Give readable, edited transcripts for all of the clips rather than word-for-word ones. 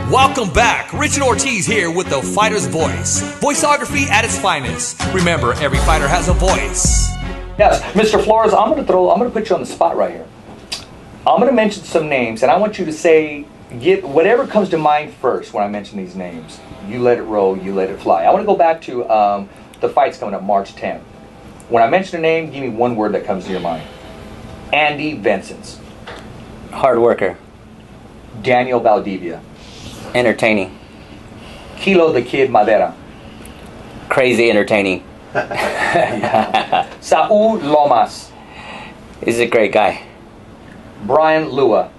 Welcome back. Richard Ortiz here with the Fighter's Voice. Voiceography at its finest. Remember, every fighter has a voice. Yes, Mr. Flores, I'm gonna put you on the spot right here. I'm gonna mention some names, and I want you to say, get whatever comes to mind first when I mention these names. You let it roll, you let it fly. I want to go back to the fight's coming up March 10th. When I mention a name, give me one word that comes to your mind. Andy Vincents. Hard worker. Daniel Valdivia. Entertaining. Kilo the Kid Madera. Crazy entertaining. Yeah. Saul Lomas. He's a great guy. Brian Lua.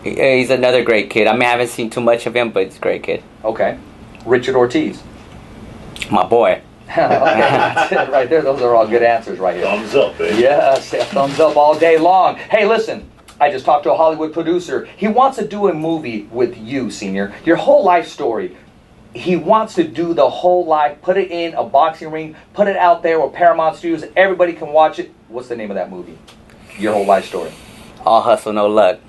He's another great kid. I mean, I haven't seen too much of him, but he's a great kid. Okay. Richard Ortiz. My boy. Okay, that's it right there. Those are all good answers right here. Thumbs up, baby. Yes, yeah, thumbs up all day long. Hey, listen. I just talked to a Hollywood producer. He wants to do a movie with you, Senior. Your whole life story. He wants to do the whole life, put it in a boxing ring, put it out there where Paramount Studios, everybody can watch it. What's the name of that movie? Your whole life story. All hustle, no luck.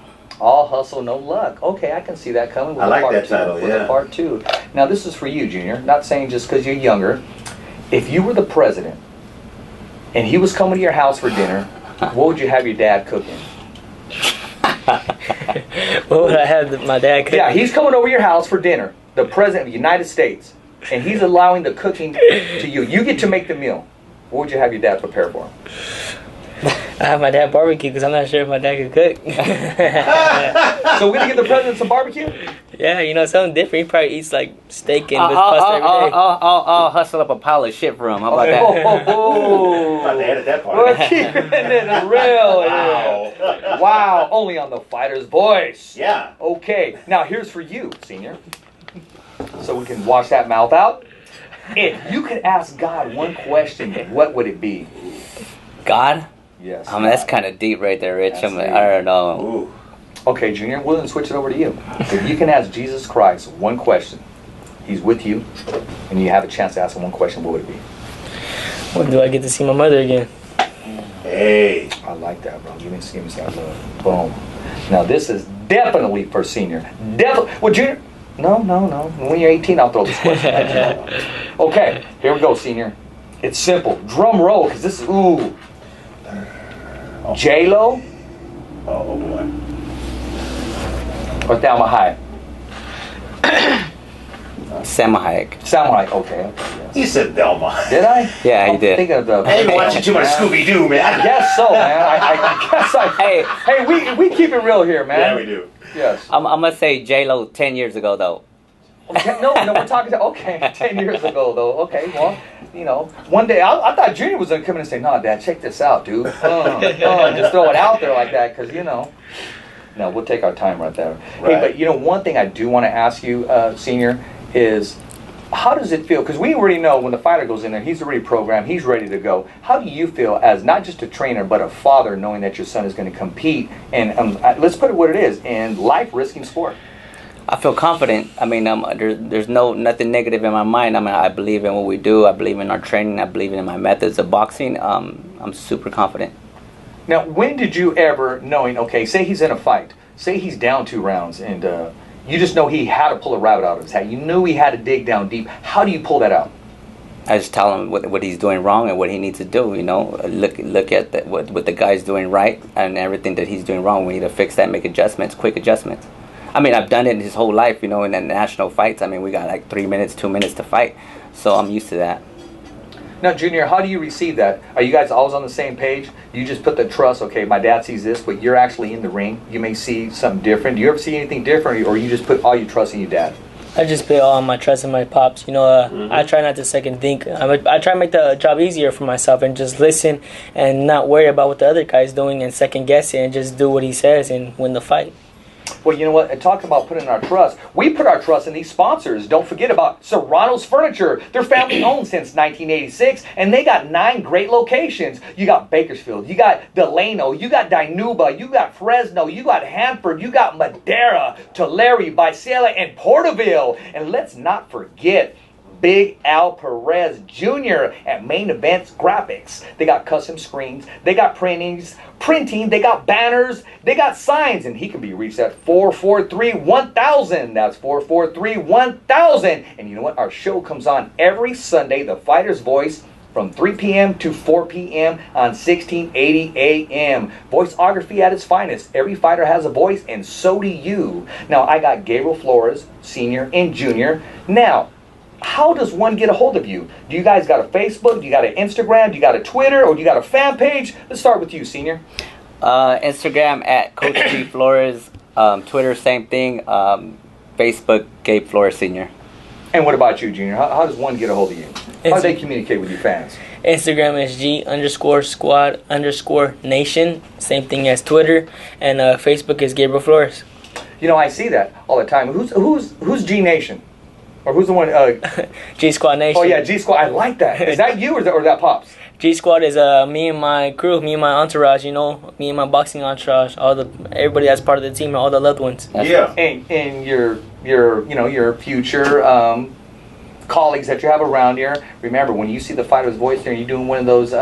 All hustle, no luck. Okay, I can see that coming with I like part that two. title, With yeah. a part two. Now, this is for you, Junior. Not saying just because you're younger. If you were the president and he was coming to your house for dinner, what would you have your dad cooking? What would I have my dad cook? Yeah, he's coming over your house for dinner, the president of the United States, and he's allowing the cooking to you. You get to make the meal. What would you have your dad prepare for him? I have my dad barbecue because I'm not sure if my dad could cook. So we're going to give the president some barbecue? Yeah, you know, something different. He probably eats like steak and with pasta every day. I'll hustle up a pile of shit for him. How about that? About to edit that part. We're keeping it real. Wow. Wow, only on the Fighter's Voice. Yeah. Okay, now here's for you, Senior. So we can wash that mouth out. If you could ask God one question, what would it be? God? Yes. I mean, that's kind of deep right there, Rich. That's I deep. don't know. Ooh. Okay, Junior, we'll then switch it over to you. If you can ask Jesus Christ one question, he's with you, and you have a chance to ask him one question, what would it be? When do I get to see my mother again? Hey. I like that, bro. Give me that love. Boom. Now, this is definitely for Senior. Definitely. Well, Junior, no. When you're 18, I'll throw this question at you. Okay, here we go, Senior. It's simple. Drum roll, because this is, ooh. J-Lo Oh, boy. or Thelma Hayek? Salma Hayek. Salma Hayek, okay. Yes. He said Velma. Did I? Yeah, he I'm did. thinking of the... Hey, you're watching too much Scooby-Doo, man. I guess so, man. I guess I... Hey, we keep it real here, man. Yeah, we do. Yes. I'm going to say J-Lo 10 years ago, though. Okay, no, we're talking to... Okay, 10 years ago, though. Okay, well, you know, one day... I thought Junior was going to come in and say, "No, Dad, check this out, dude." Just throw it out there like that, because, you know... No, we'll take our time right there. Right. Hey, but, you know, one thing I do want to ask you, Senior, is... How does it feel? Because we already know when the fighter goes in there, he's already programmed, he's ready to go. How do you feel as not just a trainer, but a father, knowing that your son is going to compete, and let's put it what it is, in life-risking sport? I feel confident. I mean, there's nothing negative in my mind. I mean, I believe in what we do. I believe in our training. I believe in my methods of boxing. I'm super confident. Now, when did you ever, knowing, okay, say he's in a fight, say he's down 2 rounds, and you just know he had to pull a rabbit out of his hat. You knew he had to dig down deep. How do you pull that out? I just tell him what he's doing wrong and what he needs to do. You know, look at what the guy's doing right and everything that he's doing wrong. We need to fix that, make adjustments, quick adjustments. I mean, I've done it his whole life. You know, in the national fights. I mean, we got like 3 minutes, 2 minutes to fight, so I'm used to that. Now, Junior, how do you receive that? Are you guys always on the same page? You just put the trust, okay, my dad sees this, but you're actually in the ring. You may see something different. Do you ever see anything different, or you just put all your trust in your dad? I just put all my trust in my pops. You know, I try not to second think. I try to make the job easier for myself and just listen and not worry about what the other guy's doing and second guess it and just do what he says and win the fight. Well, you know what? And talking about putting our trust, we put our trust in these sponsors. Don't forget about Serrano's Furniture. They're family owned since 1986, and they got 9 great locations. You got Bakersfield, you got Delano, you got Dinuba, you got Fresno, you got Hanford, you got Madera, Tulare, Visalia, and Porterville. And let's not forget Big Al Perez Jr. at Main Events Graphics. They got custom screens, they got printing, they got banners, they got signs, and he can be reached at 443-1000. That's 443-1000. And you know what? Our show comes on every Sunday, The Fighter's Voice, from 3 p.m. to 4 p.m. on 1680 a.m. Voiceography at its finest. Every fighter has a voice, and so do you. Now, I got Gabriel Flores, Sr. and Jr. Now, how does one get a hold of you? Do you guys got a Facebook? Do you got an Instagram? Do you got a Twitter? Or do you got a fan page? Let's start with you, Senior. Instagram at Coach G Flores. Twitter, same thing. Facebook, Gabe Flores Sr. And what about you, Junior? How does one get a hold of you? How do they communicate with your fans? Instagram is G_squad_nation. Same thing as Twitter. And Facebook is Gabriel Flores. You know, I see that all the time. Who's G Nation? Or who's the one? G Squad Nation. Oh, yeah, G Squad. I like that. Is that you or that Pops? G Squad is me and my crew, me and my entourage, you know, me and my boxing entourage, everybody that's part of the team, all the loved ones. Yeah. And your future colleagues that you have around here. Remember, when you see the Fighter's Voice there and you're doing one of those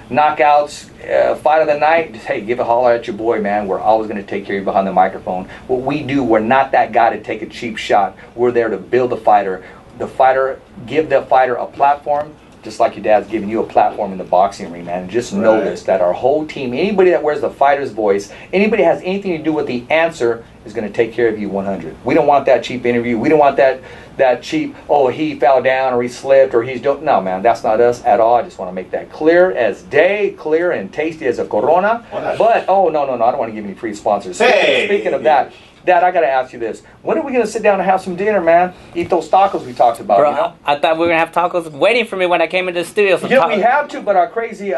knockouts, fight of the night, just, hey, give a holler at your boy, man. We're always going to take care of you behind the microphone. What we do, we're not that guy to take a cheap shot. We're there to build the fighter. Give the fighter a platform, just like your dad's giving you a platform in the boxing ring, man. And just know this, that our whole team, anybody that wears the Fighter's Voice, anybody that has anything to do with the answer is going to take care of you 100. We don't want that cheap interview. We don't want that cheap, oh, he fell down or he slipped or he's doing. No, man, that's not us at all. I just want to make that clear as day, clear and tasty as a Corona. But, oh, no, I don't want to give any free sponsors. Hey. Speaking of that, Dad, I got to ask you this. When are we going to sit down and have some dinner, man? Eat those tacos we talked about, Bro, you know? I thought we were going to have tacos waiting for me when I came into the studio. We have to, but our crazy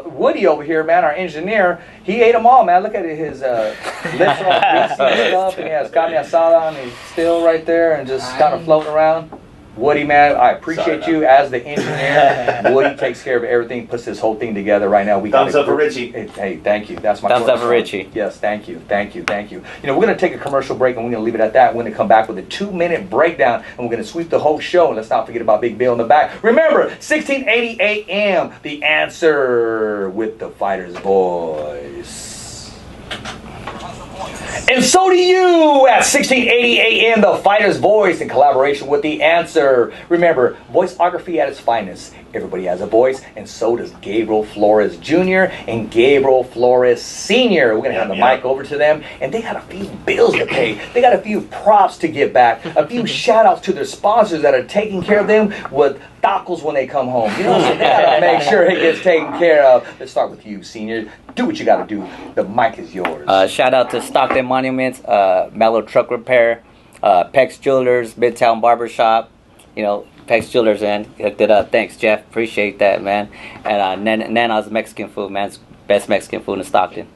Woody over here, man, our engineer, he ate them all, man. Look at it, his lips are all greasy and stuff, and he has carne asada on his still right there and just kind of floating around. Woody, man, I appreciate you as the engineer. Woody takes care of everything, puts this whole thing together right now. Thumbs up for Richie. Hey, thank you. That's my thumbs up for Richie. Yes, thank you. You know, we're going to take a commercial break, and we're going to leave it at that. We're going to come back with a 2-minute breakdown, and we're going to sweep the whole show. And let's not forget about Big Bill in the back. Remember, 1680 a.m., The Answer with the Fighter's Voice. And so do you at 1680 a.m. The Fighter's Voice in collaboration with The Answer. Remember, voiceography at its finest. Everybody has a voice, and so does Gabriel Flores Jr. and Gabriel Flores Sr. We're going to hand the mic over to them, and they got a few bills to pay. They got a few props to give back, a few shout-outs to their sponsors that are taking care of them with tacos when they come home. You know, so they got to make sure it gets taken care of. Let's start with you, Senior. Do what you got to do. The mic is yours. Shout out to Stockton Monuments, Mellow Truck Repair, Pex Jewelers, Midtown Barbershop, you know, Pex Jewelers, man. Hooked it up. Thanks, Jeff. Appreciate that, man. And Nana's Mexican food, man. It's best Mexican food in Stockton.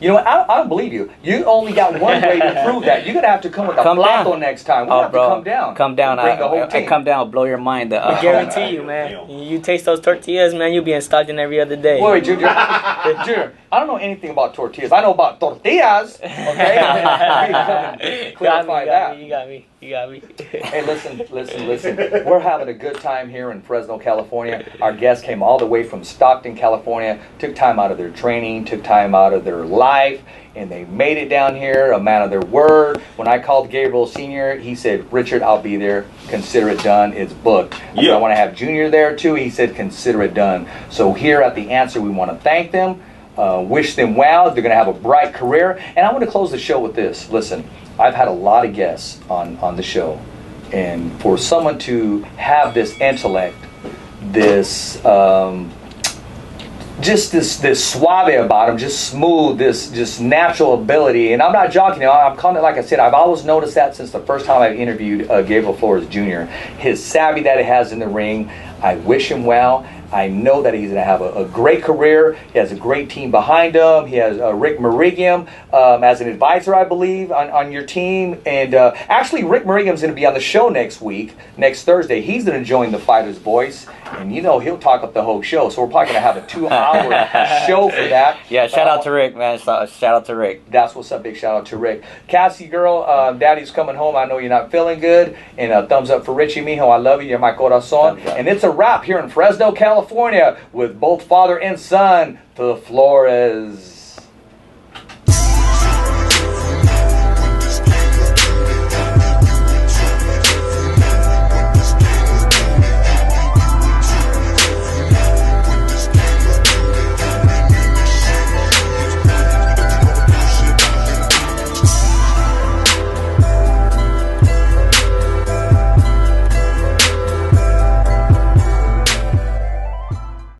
You know what? I don't believe you. You only got one way to prove that. You're going to have to come with a plato next time. We'll have to come down. Come down. Bring the whole team. I come down, I'll blow your mind. I guarantee you, man. You taste those tortillas, man, you'll be in Stockton every other day. Wait, Junior. Junior, I don't know anything about tortillas. I know about tortillas. Okay? Clarify that. You got me. Hey, listen. We're having a good time here in Fresno, California. Our guests came all the way from Stockton, California, took time out of their training, took time out of their life, and they made it down here, a man of their word. When I called Gabriel Sr., he said, Richard, I'll be there. Consider it done. It's booked. I want to have Junior there, too. He said, consider it done. So here at The Answer, we want to thank them, wish them well. They're going to have a bright career. And I want to close the show with this. Listen, I've had a lot of guests on the show. And for someone to have this intellect, this just this suave about him, just smooth, this just natural ability. And I'm not joking, you know, I'm calling it, like I said, I've always noticed that since the first time I interviewed Gabriel Flores Jr. His savvy that he has in the ring. I wish him well. I know that he's going to have a great career. He has a great team behind him. He has Rick Merigium as an advisor, I believe, on your team. And actually, Rick Merigium's going to be on the show next Thursday. He's going to join the Fighter's Voice. And he'll talk up the whole show. So we're probably going to have a 2-hour show for that. Yeah, shout out to Rick, man. Shout out to Rick. That's what's up. Big shout out to Rick. Cassie, girl, Daddy's coming home. I know you're not feeling good. And thumbs up for Richie, mijo. I love you. You're my corazon. And it's a wrap here in Fresno, California with both father and son, the Flores.